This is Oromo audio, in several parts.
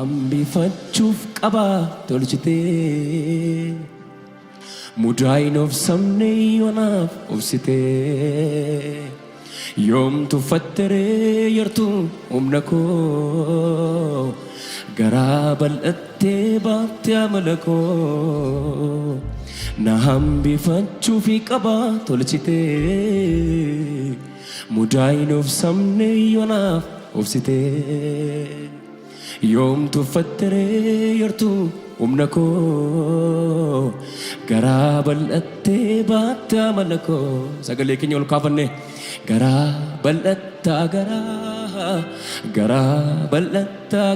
hambifachuuf qaba tolchitee mudaa'in of sabne yoonaaf obsitee yoom tuffatteree yartuu humna koo garaa bal'attee baaftee amala koo na hambifachuuf qaba tolchitee mudaa'in of sabne yoonaaf obsitee yoom tuffatteree yartuu humna koo garaa bal'attee baaftee amala koo sagalee keenya ol kaafanne garaa bal'attaa garaa bal'attaa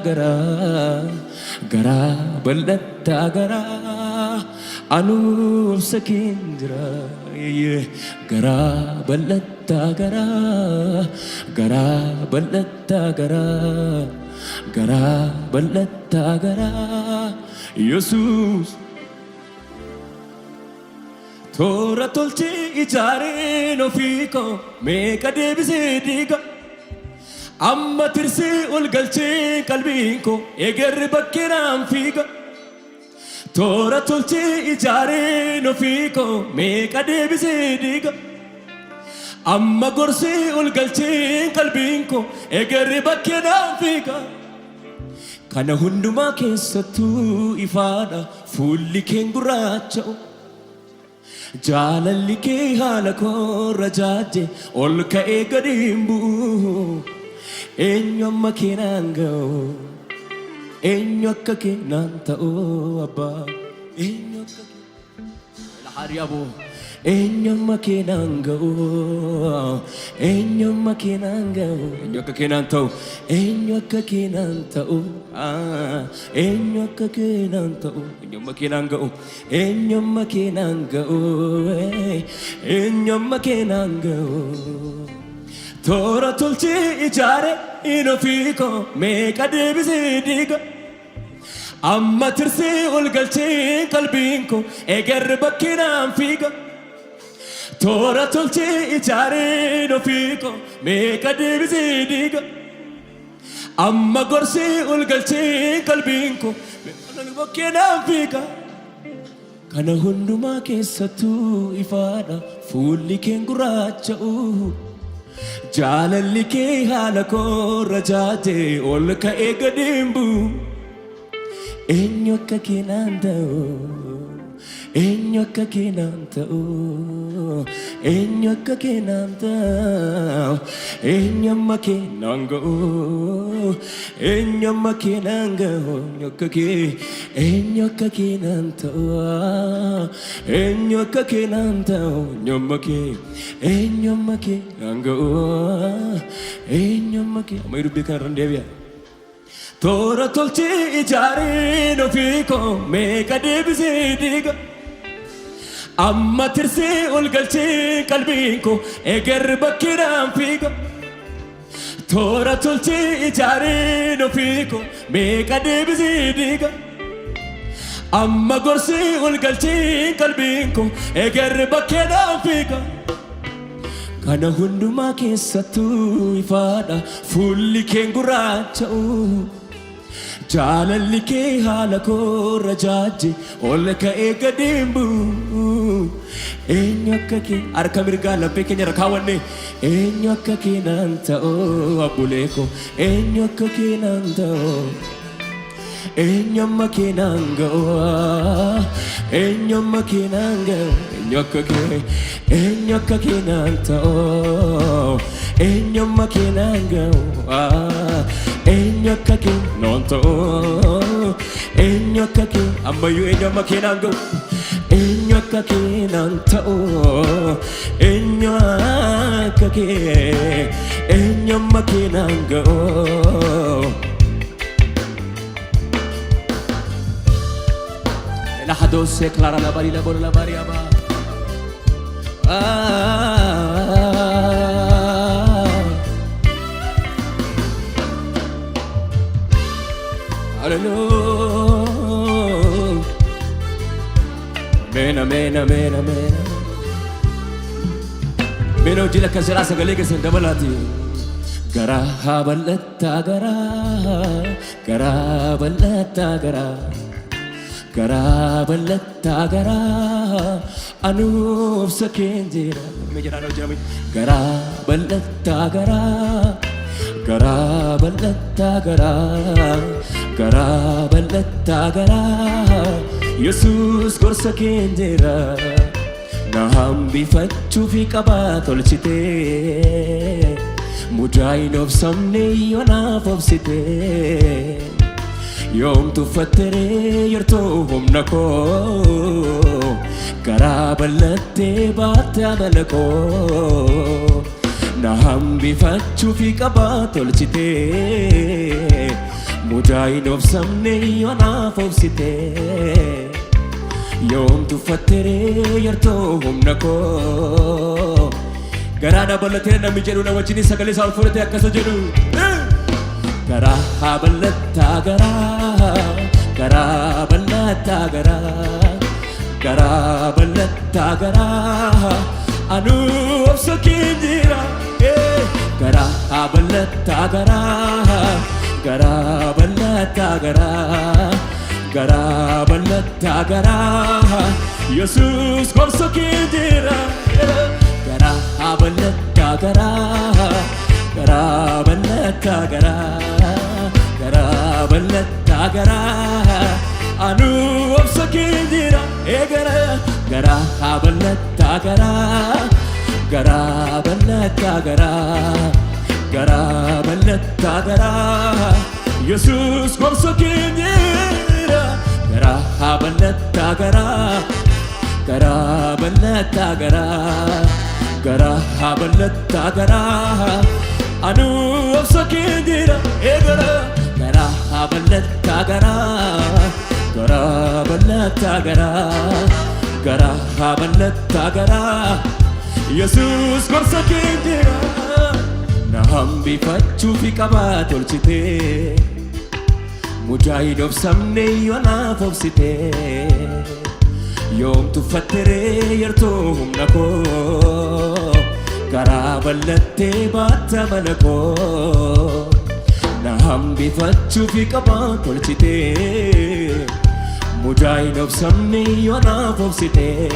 garaa bal'attaa garaa anuu obsa keen jira garaa bal'attaa garaa bal'attaa garaa bal'attaa garaa Yesuus toora tolchee ijaareen ofii koo meeqa deebisee diiga amma tirsee ol galchee qalbiin koo egerri bakkeedhaan fiiga toora tolchee ijaareen ofii koo meeqa deebisee diiga amma gorsee ol galchee qalbiin koo egerri bakkeedhaan fiiga kana hundumaa keessattuu ifaadha fuulli keen gurraacha'u jaalalli kee haala koorra jaaje ol ka'ee gadi hin bu'u eenyu amma keenaan ga'u eenyu akka keenaan ta'u abbaa eenyu akka keenaan eenyu amma keenaan ga'u eenyu amma keenaan ga'u eenyu akka keenaan ta'u eenyu akka keenaan ta'u eenyu akka keenaan ta'u eenyu amma keenaan ga'u eenyu amma keenaan ga'u eenyu amma keenaan ga'u toora tolchee ijaare in ofii koo meeqa deebisee diiga amma tirsee ol galchee qalbiin koo egerri bakkeedhaan fiiga toora tolchee ijaareen ofii koo meeqa deebisee diiga amma gorsee ol galchee qalbiin koo meeqa bakkeedhaan fiiga kana hundumaa keessattuu ifaadha fuulli keen gurraacha'u jaalalli kee haala koorra jaaje ol ka'ee gadi hin bu'u eenyu akka keenaan ta'u eenyu akka keenaan ta'u eenyu akka keenaan ta'u eenyu amma keenaan ga'u eenyu amma keenaan ga'u eenyu akka keenaan ta'u eenyu akka keenaan ta'u eenyu amma keenaan ga'u eenyu amma keenaan amma dubbii kanarra deebi'a toora tolchee ijaareen ofii koo meeqa deebisee diiga amma tirsee ol galchee qalbiin koo egerri bakkeedhaan fiiga toora tolchee ijaareen ofii koo meeqa deebisee diiga amma gorsee ol galchee qalbiin koo egerri bakkeedhaan fiiga kana hundumaa keessattuu ifaadha fuulli keen gurraacha'u jaalalli kee haala koorra jaaje ol ka'ee gadi hin bu'u eenyu akka kee harka mirgaa laphee keenya irra kaawwanne eenyu akka keenaan ta'u abbulee koo eenyu akka keenaan ta'u eenyu amma keenaan ga'u eenyu amma keenaan ga'u eenyu akka keenaan ta'u eenyu amma keenaan ga'u eenyu akka keenaan ta'u eenyu akka keenaan ammayyuu eenyu amma keenaan ga'u eenyu akka keenaan ta'u eenyu akka eenyu amma keenaan ga'u la hadose clara la bari la bola la bari aba hallelujah amen amen amen amen Meno jila kasera sagale ke sen dabalati garaa bal'ataa garaa bal'ataa garaa bal'ataa garaa anuuf sakeen jira meejiraanoo jedhame garaa bal'ataa garaa bal'ataa garaa bal'ataa garaa Yesuus gorsa keen jira na hambifachuufi qabaa tolchitee mudaa'in obsamne yoonaaf obsitee yoom tuffatteree yertoo humna koo garaa bal'attee baatte amala koo na hambifachuufi qabaa tolchitee mudaa'in obsamne yoonaaf obsitee yoom tuffatteree yertoo humna koo garaa bal'atee namni jedhu na wajjin sagalee isaa ol fudhatee akkasa jedhu garaa bal'ataa garaa bal'ataa garaa bal'ataa garaa anuuf sakeen jira garaa bal'ataa garaa bal'ataa garaa bal'ataa garaa Yesuus gorsa keen jira garaa bal'ataa garaa bal'ataa garaa bal'ataa garaa anuuf sakeen jira garaa bal'ataa garaa bal'ataa garaa bal'ataa garaa Yesuus gorsa keen jira garaa bal'ataa garaa bal'ataa garaa bal'ataa garaa anuuf sakeen jira garaa bal'ataa garaa bal'ataa garaa bal'ataa garaa Yesuus gorsa keen jira na hambifachuufi qabaa tolchitee mudaa'in obsamne yoonaaf obsitee yoom tuffatteree yertoo humna koo garaa bal'attee baatte amala koo na hambifachuufi qabaa tolchitee mudaa'in obsamne yoonaaf obsitee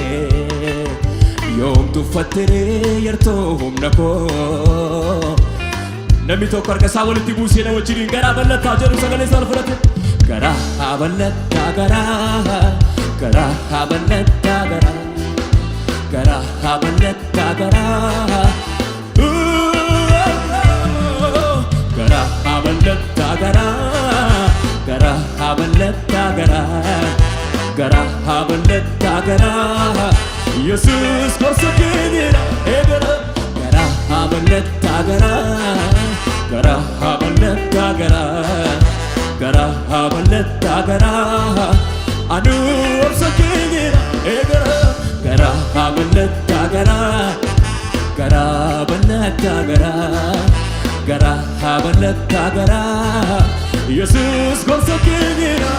yoom tuffatteree yertoo humna koo namni tokko harka isaa walitti buusee na wajjin garaa bal'ataa jedhu sagalee isaa ol fudhate garaa bal'ataa garaa bal'ataa garaa bal'ataa garaa garaa bal'ataa garaa bal'ataa garaa bal'ataa garaa Yesuus gorsa keen jira garaa bal'ataa garaa bal'ataa garaa bal'ataa garaa anuuf sakeen jira garaa bal'ataa garaa bal'ataa garaa bal'ataa garaa Yesuus gorsa keen jira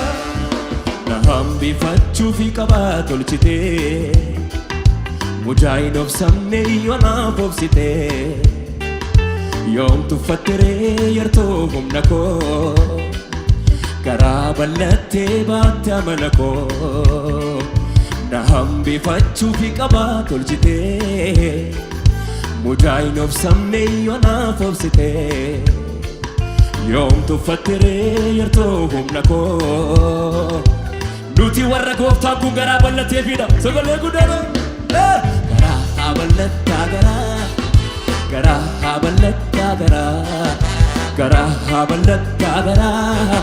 na hambifachuufi qabaa tolchitee mudaa'in obsamne yoonaaf obsitee yoom tuffatteree yertoo humna koo garaa bal'attee baatte amala koo na hambifachuufi qabaa tolchitee mudaa'in obsamne yoonaaf obsitee yoom tuffatteree yertoo humna koo nuti warra gooftaan kun garaa bal'ateefidha sagalee guddaadha garaa bal'ataa garaa bal'ataa garaa bal'ataa garaa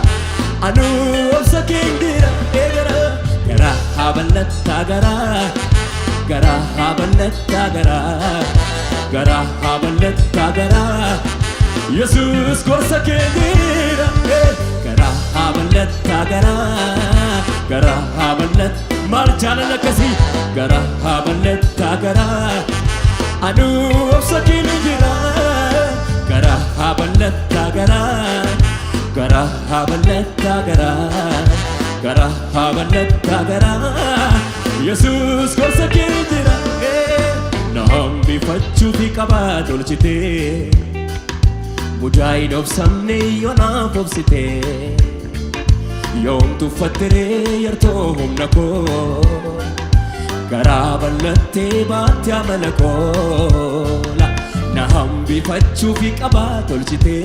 anuuf sakeen jira garaa bal'ataa garaa bal'ataa garaa bal'ataa garaa Yesuus gorsa keen jira garaa bal'ataa garaa bal'ataa maal jaalala akkasii garaa bal'ataa garaa anuuf sakeen jira garaa bal'ataa garaa bal'ataa garaa bal'ataa garaa Yesuus gorsa keen jira na hambifachuufi qabaa tolchitee Mudaay dhobsamne yoonaaf obsite yoom tuffattiree yartoo humna koo garaa bal'attee baatte amala koo na hambifachuufi qabaa tolchite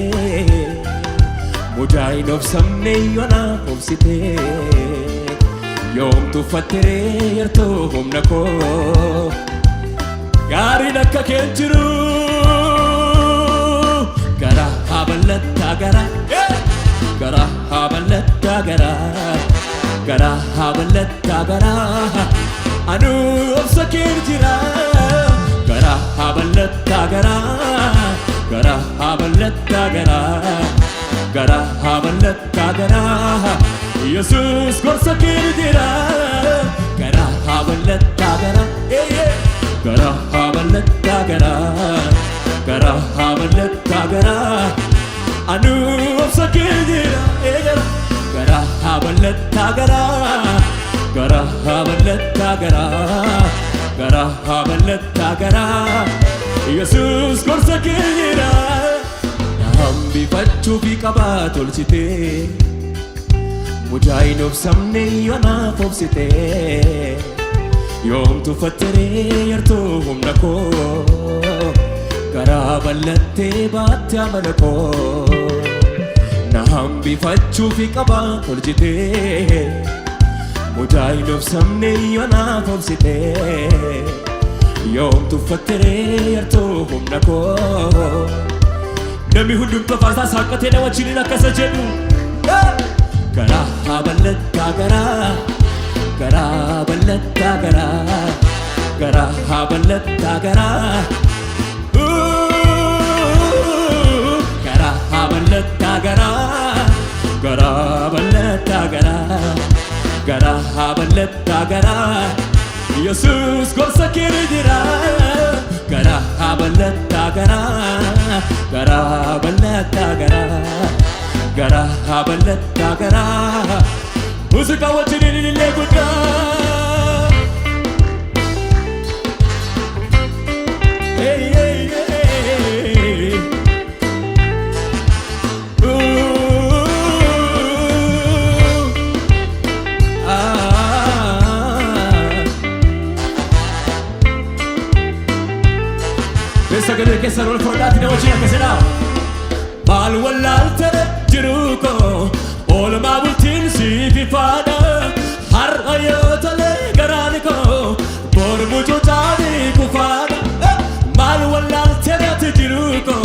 Mudaay dhobsamne yoonaaf obsite yoom tuffattiree yartoo humna koo gaariin akka keen jiru gara habalata gara gara habalata gara gara habalata gara anu obsa keen jira gara habalata gara gara habalata gara gara habalata gara Jesus gorsa keen jira gara habalata gara gara habalata gara gara habalata gara anu obsa keen jira gara habalata gara gara habalata gara gara habalata gara Jesus gorsa keen jira na hambifachuufi qabaa tolchite Mudaay dhobsamne yoonaaf obsite yoom tuffattiree yartoo humna koo garaa bal'attee baatte amala koo na hambifachuufi qabaa tolchite Mudaay dhobsamne yoonaaf obsite yoom tuffattiree yartoo humna koo namni hundumtuu afaansaa saaqatee na wajjiniin akkasa jedhu gara habalata gara gara balata gara gara habalata gara gara habalata gara gara balata gara gara habalata gara Jesus gorsa keen jira gara habalata gara gara balata gara gara habalata gara Musika wajjiniin illee guddaa hey hey hey Sagalee keessan ol fudhaatti na wajjin akkasidha maal wallaaltee jiruuko oolmaa bultiin siif ifaadha har'a yoo tole garaan koo bor mucucaani kufaadha maal wallaaltee jiruuko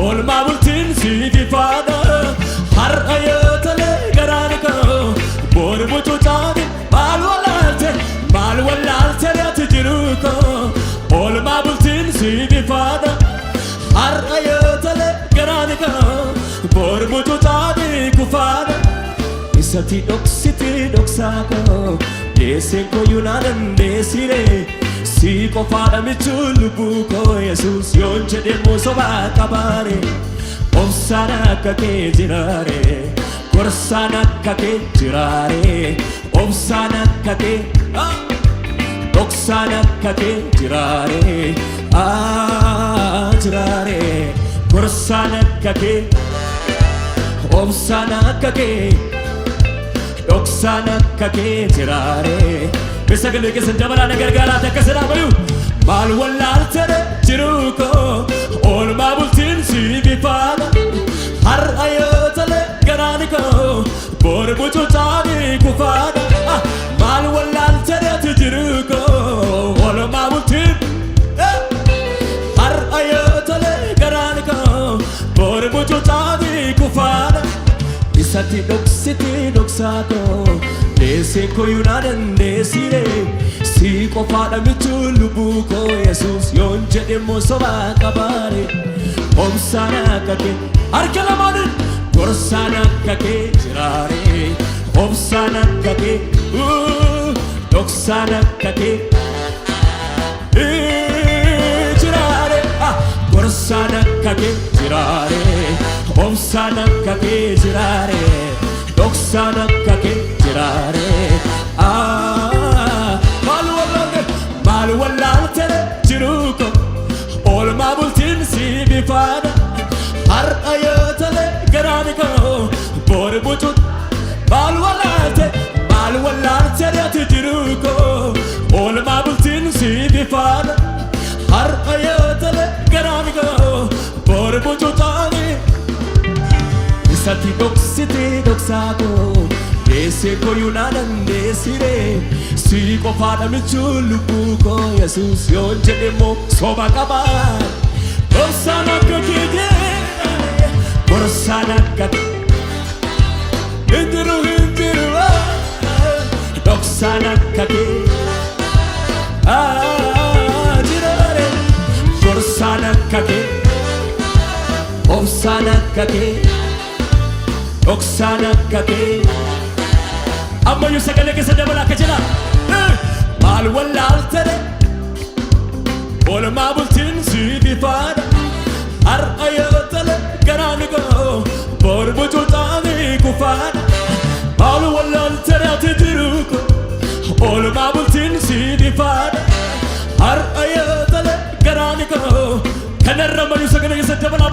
oolmaa bultiin siif ifaadha har'a yoo tole garaan koo bor mucucaani maal wallaaltee jiruuko oolmaa bultiin siif ifaadha har'a yoo tole garaan koo bor mucucaani kufaadha isatti dhoksiti dhoksaakoo deesseen koo yuunaanan deessire si qofaadha michuun lubbuu koo Yesuus yoon jedhemmoo sobaa qabaare obsaan akka kee jiraare gorsaan akka kee jiraare obsaan akka kee dhoksaan akka kee jiraare jiraare gorsaan akka kee obsaan akka kee dhoksaan akka kee jiraare Sagalee keessan dabalaa na gargaaraa akkasirraa bayu maal wallaaltee jiruuko oolmaa bultiin siif ifaadha har'a yoo tole garaan koo bor mucucaani kufaadha maal wallaaltee jiruuko oolmaa bultiin har'a yoo tole garaan koo bor mucucaani kufaadha isatti dhoksiti dhoksaakoo deesseen koo yuunaanan deessire si qofaadha michuun lubbuu koo Yesuus yoon jedhemmoo sobaa qabaare obsaan akka kee harka lamaanin gorsaan akka kee jiraare obsaan akka kee dhoksaan akka kee jiraare gorsaan akka kee jiraare obsaan akka kee jiraare dhoksaan akka kee jiraare maal wallaaltee jiruuko oolmaa bultiin siif ifaadha har'a isatti dhoksitee dhoksaako deessee koyuunaa dandeessire si qofaadha michuu lubbuu koo Yesuus yoon jedhe immoo soba qaba gorsaan akka kee gorsaan akka hinjiru doksaan akka kee jiraare gorsaan akka kee obsaan akka kee doksaan akka kee ammayyuu sagalee keessa dabala akka jira maal wallaaltare oolmaa bultiin siif ifaadha har'a yoo tole garaan koo boor bucuucaanii kufaadha maal wallaaltare ati jiru koo oolmaa bultiin siif ifaadha har'a yoo tole garaan koo kanarra ammayyuu sagalee keessa dabala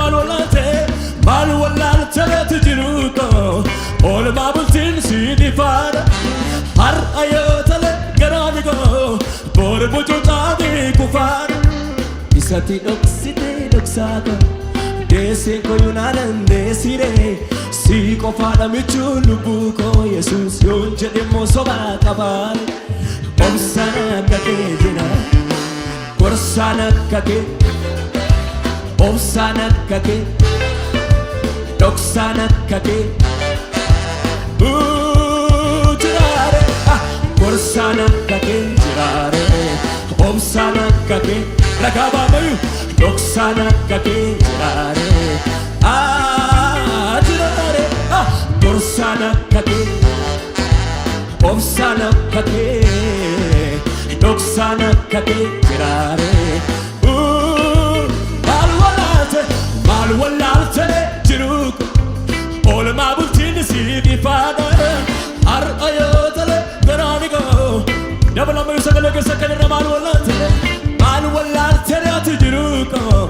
maal wallaaltare ati jiru koo oolmaa bultiin siif ifaadha har'a yoo tole garaan koo boor bucuucaanii kufaadha isatti dhoksitee dhoksaako deessee koyuunaa dandeessire si qofaadha michuu lubbuu koo Yesuus yoon jedhe immoo sobaa qabaan obsaan akka kee jira gorsaan akka kee obsaan akka kee doksaan akka kee jiraare gorsaan akka kee jiraare obsaan akka kee ragaa baamayu doksaan akka kee jiraare jiraare gorsaan akka kee obsaan akka kee doksaan akka kee jiraare maal wallaalte jiru oolmaa bultiin siif ifaadha har'a yoo tole garaan koo dabalama sagalee keessa kanarra maal wallaalte ati jiru koo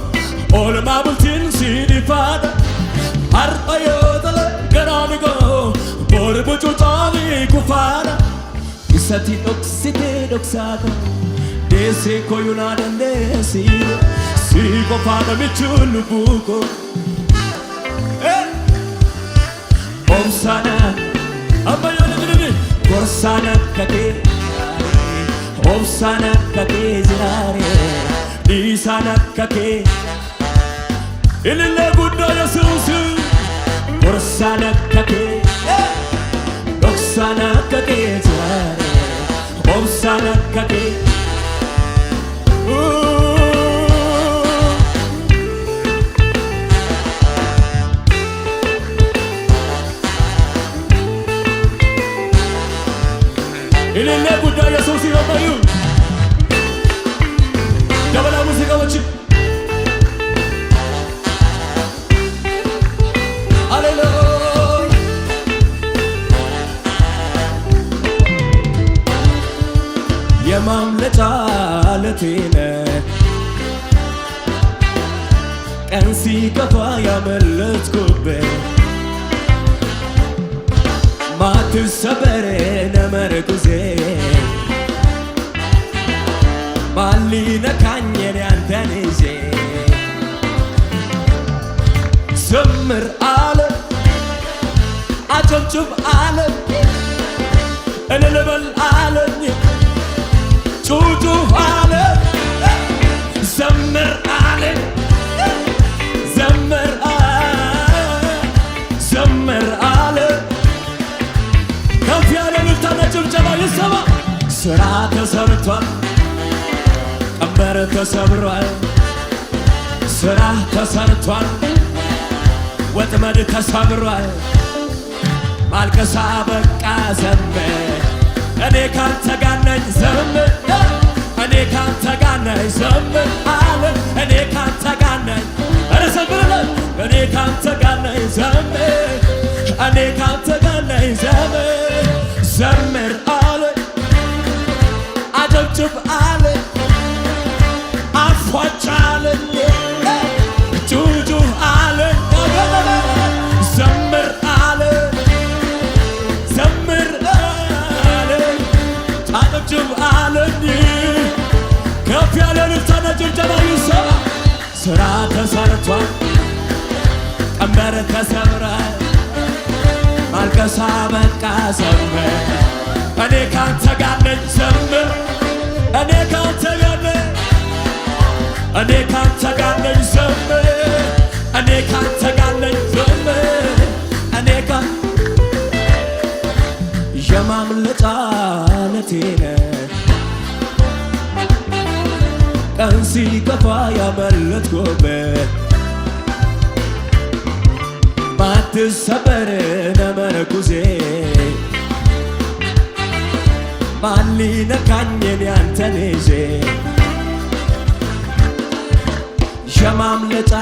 oolmaa bultiin siif ifaadha har'a yoo tole garaan koo boor bucuucaanii kufaadha isatti dhoksitee dhoksaako deessee koyuunaa dandeessire si qofaadha michuu lubbuu koo obsaan ammayyoon jedhani gorsaan akka kee obsaan akka kee jiraare dhiisaan akka kee ilillee guddaa Yesuus gorsaan akka kee doksaan akka kee jiraare obsaan akka kee ilillee guddaa Yesuus yommuu dabala muuziqaa wajjin Hallelujah የማምለጫ ዓለቴ ነህ ቀን ሲከፋ ያመለጥኩብህ ማትሰበር ነመርኩዜ ማን ሊነካኝ እኔ አንተን ይዤ ዘምር አለ አጨብጭብ አለ እልል በል አለኝ ጩጩ አለ ዘምር አለ ዘምር አለ ከፍ ያለ እልልታና ጭብጨባ ይሰማ ስራ ተሰርቷል ቀንበር ተሰብሯል ስራ ተሰርቷል ወጥመድ ተሰብሯል ማልቀሳ በቃ ዘምር እኔ ካንተ ጋር ነኝ ዘምር እኔ ካንተ ጋር ነኝ ዘምር አለ እኔ ካንተ ጋር ነኝ ኧረ ዘምር እኔ ካንተ ጋር ነኝ ዘምር እኔ ካንተ ጋር ነኝ ዘምር ዘምር አለ አጨብጭብ አለ አፏጭ አለ ጩጩ አለ ዘምር አለ ዘምር አለ አጨብጭብ አለኝ ከፍ ያለ እልልታና ጭብጨባ ይሰማ ስራ ተሰርቷል ቀንበር ተሰብሯል አልከሳ በቃ ዘምር እኔ ካንተ ጋር ነኝ ዘምር እኔ ካንተ ጋር ነኝ እኔ ካንተ ጋር ነኝ ዘምር እኔ ካንተ ጋር ነኝ ዘምር እኔ የማምለጫ ዓለቴ ነህ ቀን ሲከፋ ያመለጥኩበት ባትሰበር ነመርኩዜ ማን ሊነካኝ ያንተን ይዤ የማምለጫ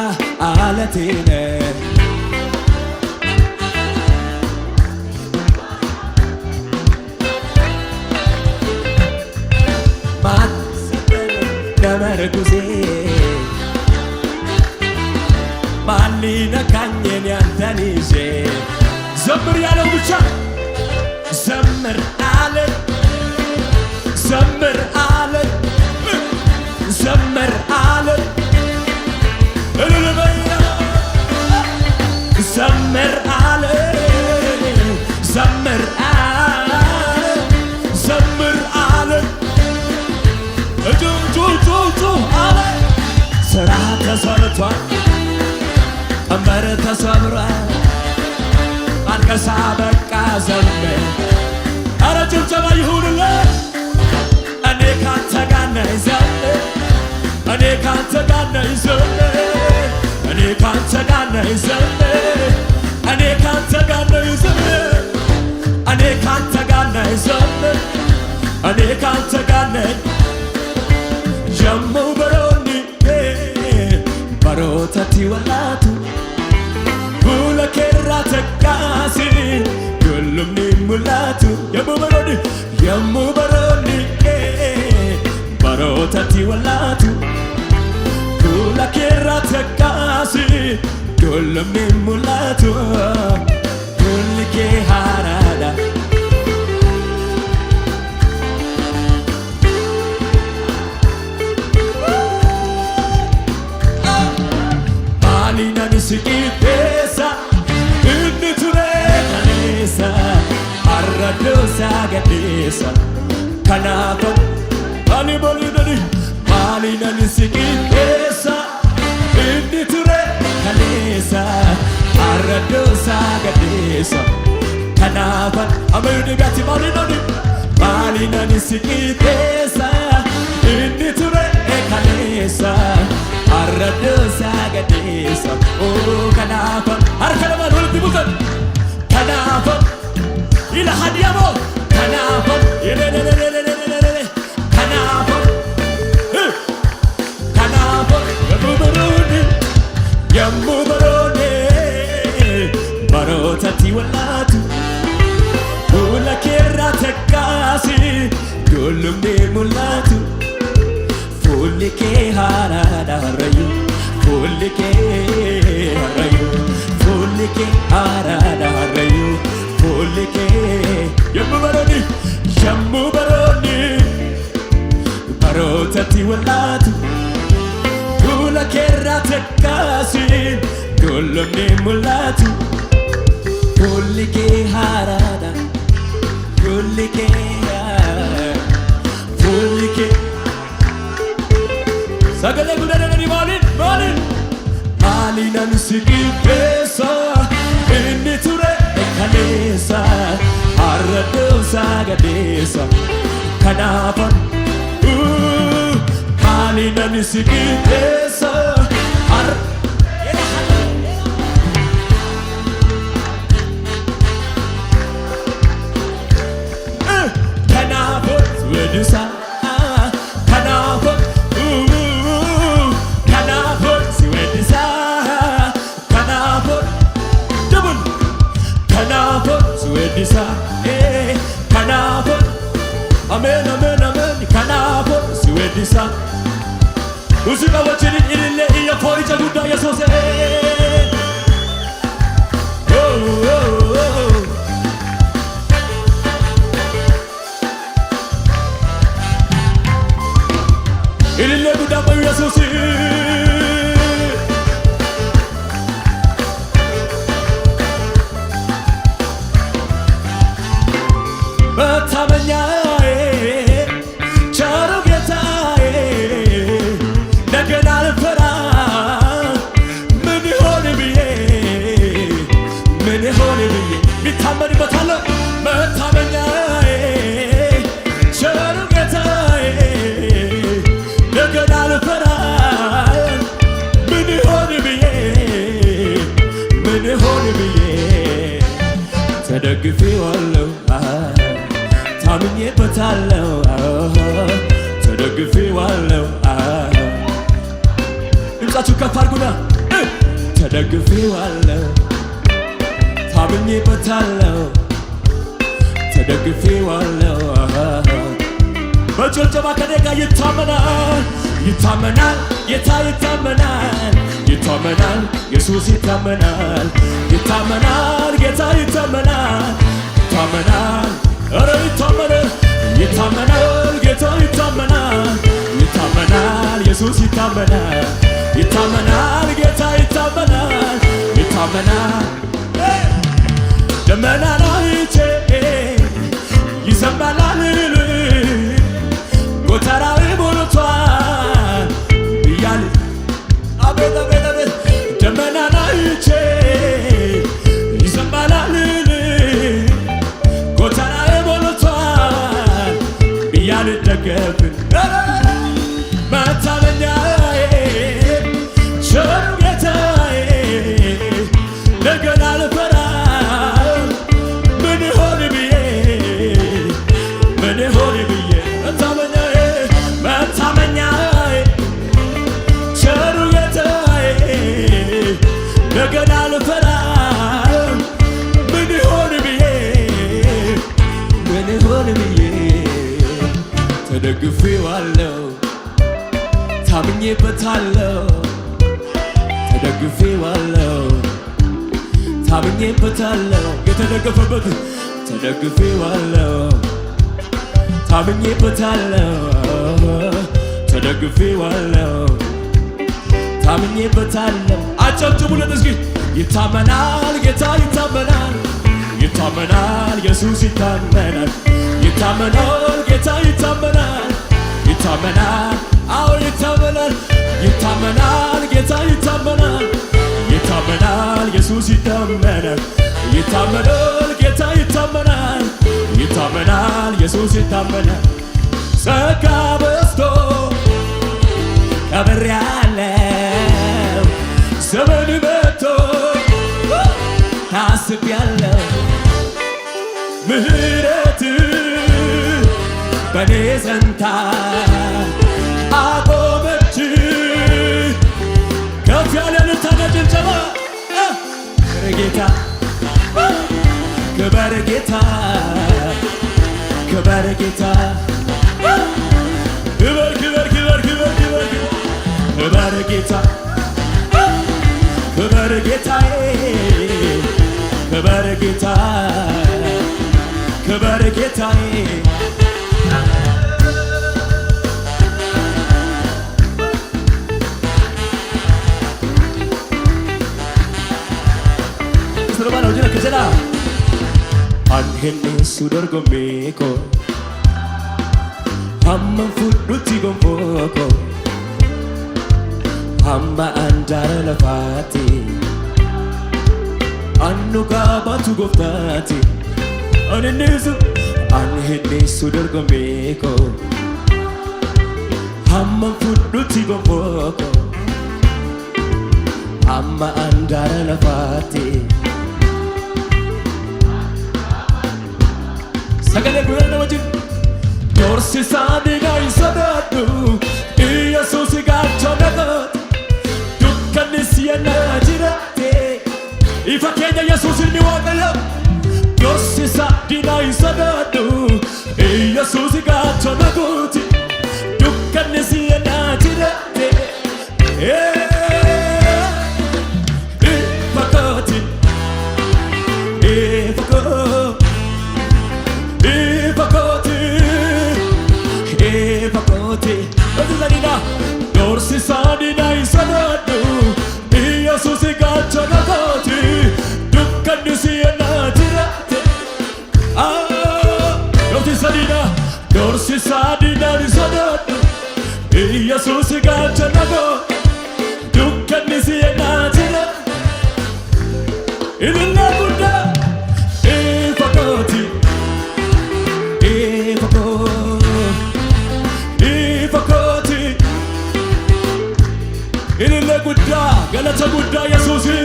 ዓለቴ ነህ ባትሰበር ነመርኩዜ ማን ሊነካኝ ያንተን ይዤ ዘምር ያለው ብቻ ዘምር አለ ዘምር አለ ዘምር አለ ዘምር አለ ዘምር አለ ዘምር አለ ጩ አለ ስራ ተሰርቷል ቀንበር ተሰብሯል አልከሳ በቃ ዘምር አረ ጭብጨባ ይሁንልህ እኔ ካንተ ጋር ነኝ ዘምር እኔ ካንተ ጋር ነኝ ዘምር እኔ ካንተ ጋር ነኝ ዘምር እኔ ካንተ ጋር ነኝ ዘምር እኔ ካንተ ጋር ነኝ ዘምር እኔ ካንተ ጋር ነኝ ጀሙ በሮኒ በሮተቲ ወላቱ ሁለኬራ ተቃሲ ሁሉም ሙላቱ የሙ በሮኒ በሮተቲ ወላቱ ሁለኬራ ተቃሲ ሁሉም ሙላቱ ሁልኬ ሃራዳ ማሊናን ስቂቴሳ እንቱሬ ከኔሳ አረዶሳ ገዴሳ ከናፈን ማሊናን ስቂቴሳ እንቱሬ ከኔሳ አረዶሳ ገዴሳ ከናፈን አመዩድጋቲ ማሊናን ስቂቴሳ እንቱሬ ከኔሳ arradosa gadesa oh kanafa arkana rolti bukan kanafa ila hadiyamo kanafa yelelelelelelele kanafa kanafa yamubarone barotati walatu ula kerra tekasi dolumne mulatu fulike harada rayu fulike rayu fulike harada rayu fulike yamu baroni barotati walatu kula kerra tekasi dolomne mulatu fulike harada fulike fulike sagale gudane malin malinan sikipesa inni ture kanesa arradosa gadesa kanafan malinan sikipesa kanafan wedusa kanafan Swedisa, kanafo, amen, amen, amen, kanafo, Swedisa. Usika wachini ilile iya koi chaguda ya sose. Oh, oh, oh. Ilile guda mayu ya sose. መታመኛዬ ቸሩ ጌታዬ ነገን አልፈራም ምን ይሆን ብዬ ምን ይሆን ብዬ ሚታመንበታለሁ መታመኛዬ ቸሩ ጌታዬ ነገን አልፈራም ምን ይሆን ብዬ ምን ይሆን ብዬ ተደግፌዋለሁ ታምኜበታለሁ ተደግፌዋለሁ ድምፃችሁ ከፍ አድርጉና ተደግፌዋለሁ ታምኜበታለሁ ተደግፌዋለሁ በጭብጨባ ከኔ ጋር ይታመናል ይታመናል ጌታ ይታመናል ይታመናል ኢየሱስ ይታመናል ይታመናል ጌታ ይታመናል ይታመናል ኧረ ይታመናል ይታመናል ጌታ ይታመናል ይታመናል ኢየሱስ ይታመናል ይታመናል ጌታ ይታመናል ይታመናል ደመናን አይቼ ይዘንባል ጎተራው ሞልቷል ብያለሁ አቤት አቤት አቤት ደመናን አይቼ ይዘንባል ጎተራው ሞልቷል ብያለሁ ደገፍን መታመኛዬ ቸሩ ጌታዬ ነገን አልፈራም ምን ይሆን ብዬ ምን ይሆን ብዬ መታመኛዬ መታመኛዬ ቸሩ ጌታዬ ነገን አልፈራም ምን ይሆን ብዬ ምን ይሆን ብዬ ተደግፌዋለሁ ታምኜበታለሁ ተደግፌዋለሁ ታምኜበታለሁ የተደገፈበት ተደግፌዋለሁ ታምኜበታለሁ ተደግፌዋለሁ ታምኜበታለሁ አጨብጭቡለት እስኪ ይታመናል ጌታ ይታመናል ይታመናል ኢየሱስ ይታመናል ይታመናል ጌታ ይታመናል ይታመናል አዎ ይታመናል ይታመናል ጌታ ይታመናል ይታመናል ኢየሱስ ይታመናል ይታመናል ጌታ ይታመናል ይታመናል ኢየሱስ ይታመናል ጸጋ በዝቶ ከብሬያለሁ ዘመን መጥቶ ታስቤያለሁ ምህረት በኔ ዘንታ አቆመች ከፍ ያለ ልታና ጭብጨባ ጌታ ክበር ጌታ ክበር ጌታ ክበር ክበር ክበር ክበር ክበር ክበር ጌታ ክበር ጌታዬ ክበር ጌታ ክበር ጌታዬ Angenne su dorgommeko Hamma fudhutti gonfoko Hamma andara lafati Annu qabatu goftati Angenne su dorgommeko Hamma fudhutti gonfoko Hamma andara lafati Sagale guyana wajin Dorsi saadiga isadadu Iyasusi gacha nagat Dukkani siyana jirate Ifa kenya Yesusi ni waqala Dorsi saadiga isadadu Iyasusi gacha nagat Dukkani siyana jirate Ifa kati Ifa kati Dorsi sadina isanadu Iyasusi gacha nakati Dukkani siyana jirate dida dorsi sadina risododu Yesus gacha nago dukkanni siena jira Ililla gudda ifakoti Ililla gudda galata gudda Yesusi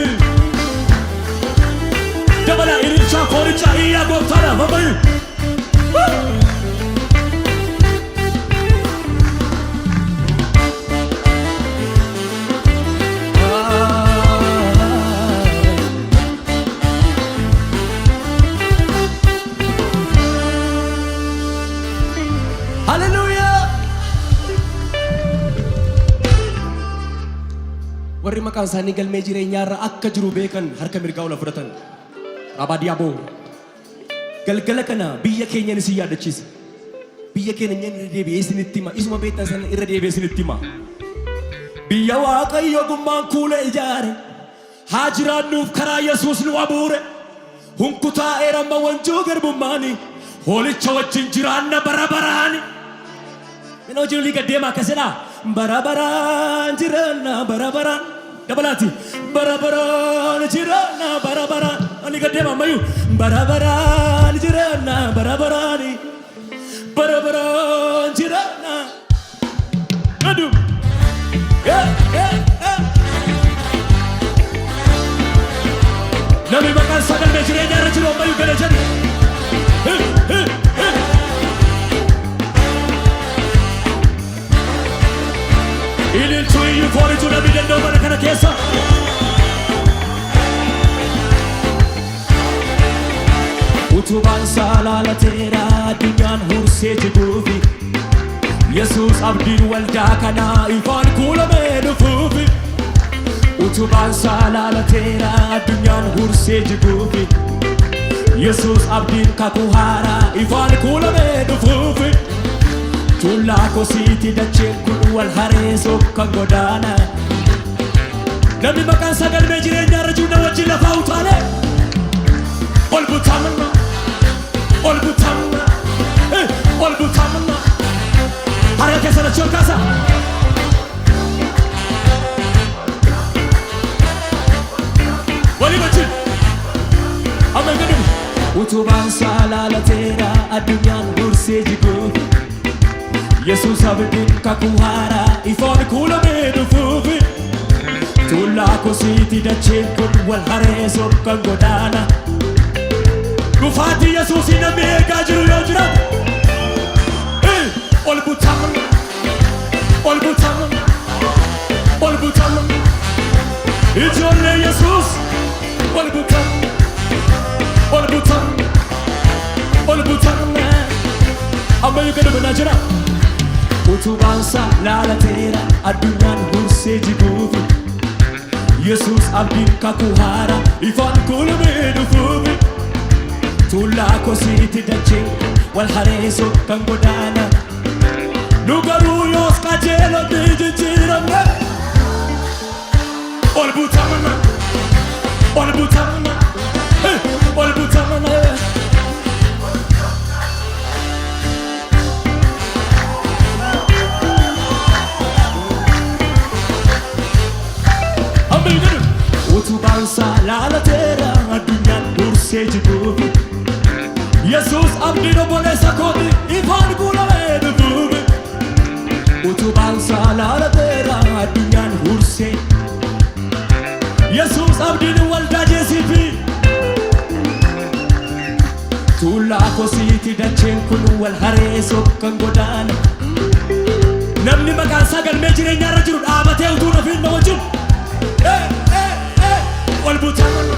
Dabala ililcha koricha iya goftara babayu warri maqaan isaanii galmee jireenyaarra akka jiru beekan harka mirgaa ol fudhatan Rabaadiyaaboo galgala kana biyya keenya ni si yaadachiisa biyya keenya irra deebi'ee isinitti hima isuma beektan sana irra deebi'ee isinitti hima biyya Waaqayyo gummaan kuula ijaare haa jiraannuuf karaa Yesuus nu abuure hunkutaa eeramma wanjoo garbummaani hoolicha wajjin jiraanna bara baraani Minoo jiru liiga deemaa akkasidhaa bara baraan jiraanna bara baraan Dabalati bara baraan jiraanna bara baraan ani gadeema mayu bara baraan jiraanna bara baraani bara baraan jiraanna adu Nami maqaan sagal mee jireenya irra jiru mayu gala jedhu Ililchuu iyyuu foonichuu namni danda'u mana kana keessa Utubaan saalaalateera addunyaan hursee jiguufi Yesuus abdiin waldaa kanaa ifaan kuulamee dhufuufi Utubaan saalaalateera addunyaan hursee jiguufi Yesuus abdiin kakuu haaraa ifaan kuulamee dhufuufi Tullaa kosiiti dacheen kun wal hareesoo kan godaana Namni maqaan sagal mee jireenya irra jiru na wajjin lafaa utaale Ol butamna Ol butamna Ol butamna Harka keessa na chol kaasa Wali wajjin Amma gadu Utubaan saalaalateera addunyaan hursee jiguufi Yesuus abdiin kakuu haaraa ifaan kuulamee dhufuufi Tullaa kosiiti dacheen kun wal hareesoo kan godaana Dhufaatii Yesuusii namni eegaa jiru yoo jiraatu Ol butamna Ol butamna Ol butamna Ijoollee Yesuus Ol butamna Ol butamna Ol butamna Amma yoo gadu banaa jira Utubaan saalaalateera addunyaan hursee jiguufi Yesuus abdiin kakuu haaraa ifaan kuulamee dhufuufi Tullaa kosiiti dacheen wal hareesoo kan godaana Nu garuu yoos qajeelonni jijjiiramne Ol butamna Ol butamna Ol butamna Utubaan saalaalateera addunyaan hursee jiguufi Yesuus abdiin obboleessa kooti ifaan kuulamee dhufuufi Utubaan saalaalateera addunyaan hursee Yesuus abdiin waldaa jeesiifi Tullaa kosiiti dacheen kun wal hareesoo kan godaana Namni maqaan sagal mee jireenya irra jiru dhaabatee utuu nafiin na wajjin Ol butamna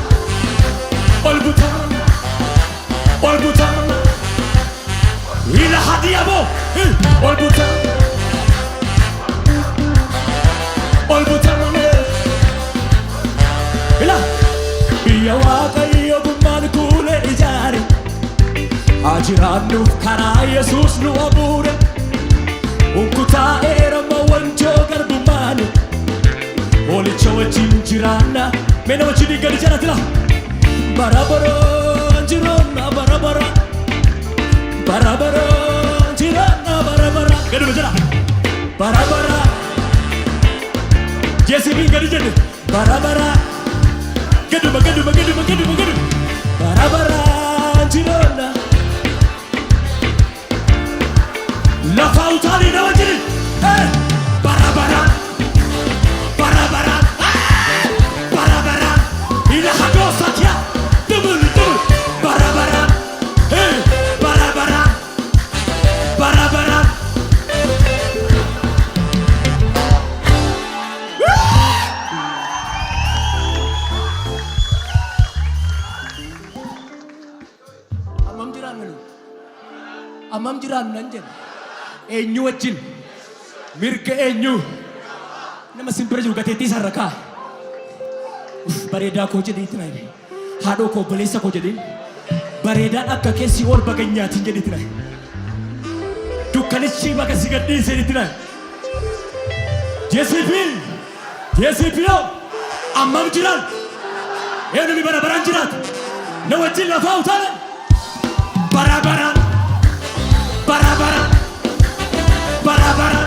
Ol butamna Ol butamna Ila Hadiyaaboo Ol butamna Ol butamna Ila biyya Waaqayyo gummaan kuula ijaare haa jiraannuuf karaa Yesuus nu abuure hunkutaa eerama wanjoo garbummaani Hoolicha wajjin jiraanna Mena wajjin gadi jiraatila Bara baraan jiraanna bara bara Bara bara barabara gaduma gaduma gaduma gaduma gaduma barabara jirona lafa utali na wajiri barabara barabara barabara ila hagosa kia double double barabara barabara barabara amam jiran nanjen enyu wajin mirga enyu nama simpere juga teti saraka bareda ko jadi itna hado ko balesa ko jadi bareda akka kesi or baganya tin jadi itna dukanichi baga sigadi seri itna JCP amam jiran enu mi bara baran jiran na wajin la fautana barabara barabara barabara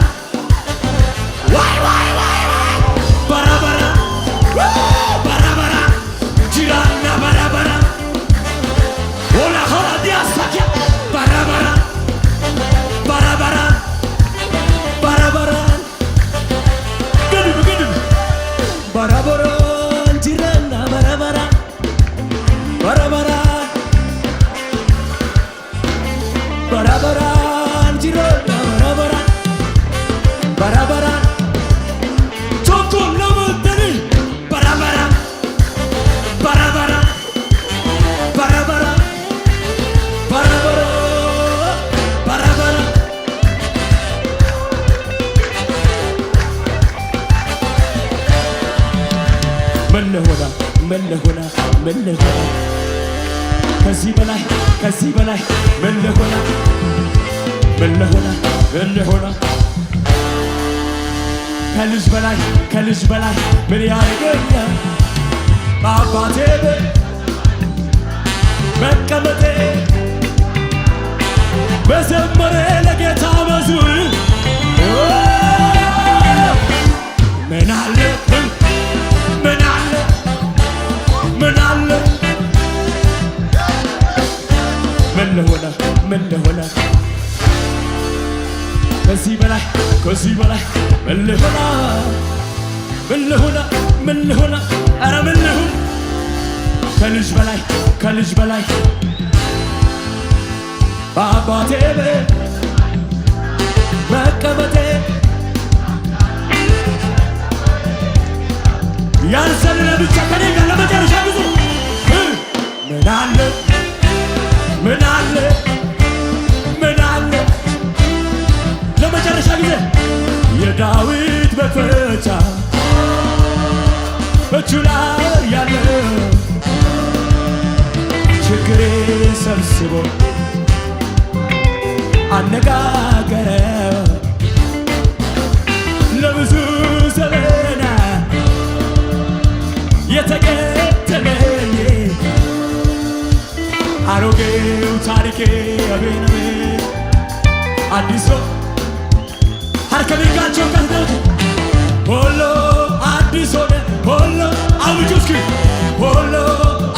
why barabara barabara jirana barabara hola hola dia sakia barabara barabara barabara gadu barabara jirana barabara barabara barabara jirona barabara barabara choko namutani barabara barabara barabara barabara barabara من هنا ከዚህ በላይ ምን ለሆነ ከልጅ በላይ ምን ያደርገኛል በአባቴ መቀመጤ በዘመሬ ለጌታ መዝሙር ምን አለ ምን ለሆነ ከዚህ በላይ ምን ለሆነ ኧረ ምን ለሆነ ከልጅ በላይ በአባቴ መቀመጤ ያልዘለለ ብቻ ከኔ ጋር ለመጨረሻ ጊዜ ምን አለ ለመጨረሻ ጊዜ የዳዊት መክፈቻ በእጁ ላይ ያለ ችግሬ ሰብስቦ አነጋገረ ለብዙ ዘመናት የተከተለኝ አሮጌው ታሪኬ አቤን አዲስ ሀርከቤጋቸው ቀርቶት ሁሉ አዲስ ሆነ ሁሉ አውጁ እስኪ ሁሉ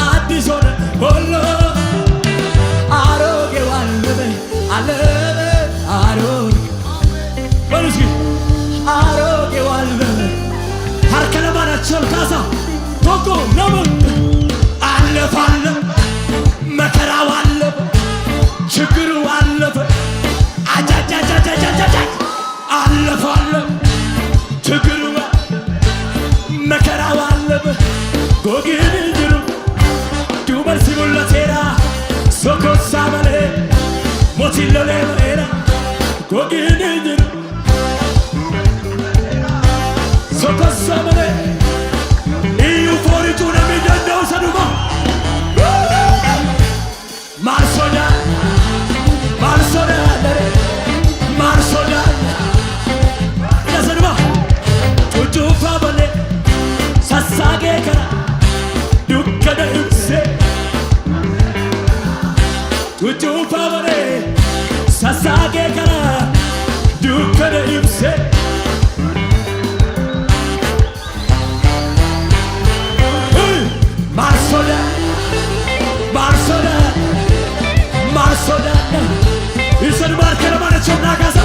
አዲስ ሆነ ሁሉ አሮጌው አለፈ አሮጌ በሉ እስኪ አሮጌው አለፈ ሀርከለማናቸው ካሳ ቶኮ ነበር አለፈ መከራው አለፈ ችግሩ አለፈ አጃጃጃጃጃጃ አለፈ ችግሩ መከራው አለፈ ጎግን ጅሩ ዱበር ሲሙለቴራ ሶኮሳ መሌ ሞቲሎሌ መሌራ ጎግን ጅሩ ሶኮሳ መሌ እዩ ፎሪቱ ነሚደንደው ሰዱማ Marsoda Yasanma Tujufa bale Sassage kara Dukkana imse Tujufa bale Sassage kara Dukkana imse ካሳ